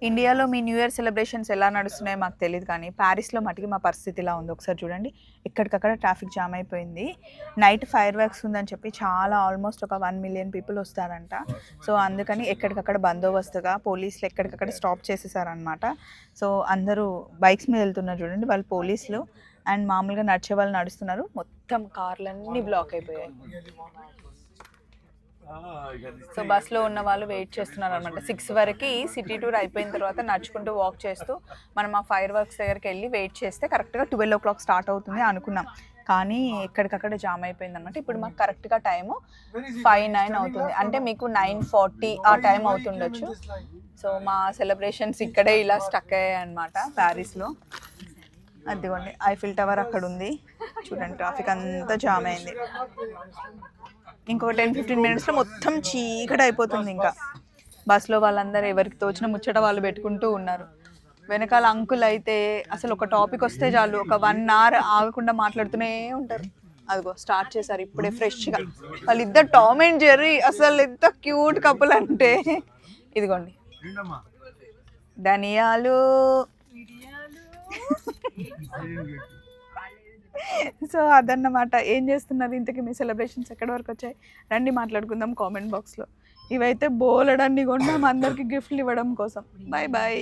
ఇండియాలో మీ new year celebrations ఎలా నడుస్తున్నాయో మాకు తెలియదు, కానీ ప్యారిస్లో మటుకి మా పరిస్థితి ఇలా ఉంది. ఒకసారి చూడండి, ఎక్కడికక్కడ ట్రాఫిక్ జామ్ అయిపోయింది. నైట్ ఫైర్ వర్క్స్ ఉందని చెప్పి చాలా ఆల్మోస్ట్ ఒక 1 మిలియన్ పీపుల్ వస్తారంట. సో అందుకని ఎక్కడికక్కడ బందోబస్తుగా పోలీసులు ఎక్కడికక్కడ స్టాప్ చేసేసారనమాట. సో అందరూ బైక్స్ మీద వెళ్తున్నారు చూడండి, వాళ్ళు పోలీసులు. అండ్ మామూలుగా నడిచే వాళ్ళు నడుస్తున్నారు, మొత్తం కార్లన్నీ బ్లాక్ అయిపోయాయి. సో బస్లో ఉన్న వాళ్ళు వెయిట్ చేస్తున్నారు అనమాట. 6 వరకు సిటీ టూర్ అయిపోయిన తర్వాత నడుచుకుంటూ వాక్ చేస్తూ మనం ఆ ఫైర్ వర్క్స్ దగ్గరికి వెళ్ళి వెయిట్ చేస్తే కరెక్ట్గా 12 o'clock స్టార్ట్ అవుతుంది అనుకున్నాం, కానీ ఎక్కడికక్కడ జామ్ అయిపోయింది అనమాట. ఇప్పుడు మాకు కరెక్ట్గా టైము 5:09 అవుతుంది, అంటే మీకు 9:40 ఆ టైం అవుతుండొచ్చు. సో మా సెలబ్రేషన్స్ ఇక్కడే ఇలా స్టక్ అయ్యాయి అనమాట ప్యారిస్లో. అదిగోండి ఐఫిల్ టవర్ అక్కడ ఉంది చూడండి, ట్రాఫిక్ అంతా జామ్ అయింది. ఇంకొక 10-15 మినిట్స్లో మొత్తం చీకటి అయిపోతుంది. ఇంకా బస్లో వాళ్ళందరూ ఎవరికి తోచిన ముచ్చట వాళ్ళు పెట్టుకుంటూ ఉన్నారు. వెనకాల అంకుల్ అయితే అసలు ఒక టాపిక్ వస్తే చాలు ఒక 1 hour ఆగకుండా మాట్లాడుతూనే ఉంటారు. అదిగో స్టార్ట్ చేశారు ఇప్పుడే ఫ్రెష్గా. వాళ్ళిద్దరు టామ్ అండ్ జెర్రీ, అసలు ఎంత క్యూట్ కపుల్ అంటే. ఇదిగోండి ధనియాలు. సో అదన్నమాట. ఏం చేస్తున్నారు ఇంతకీ, మీ సెలబ్రేషన్స్ ఎక్కడి వరకు వచ్చాయి రండి మాట్లాడుకుందాం కామెంట్ బాక్స్లో. ఇవైతే బోలెడన్ని కొన్నాం అందరికి గిఫ్ట్లు ఇవ్వడం కోసం. Bye bye.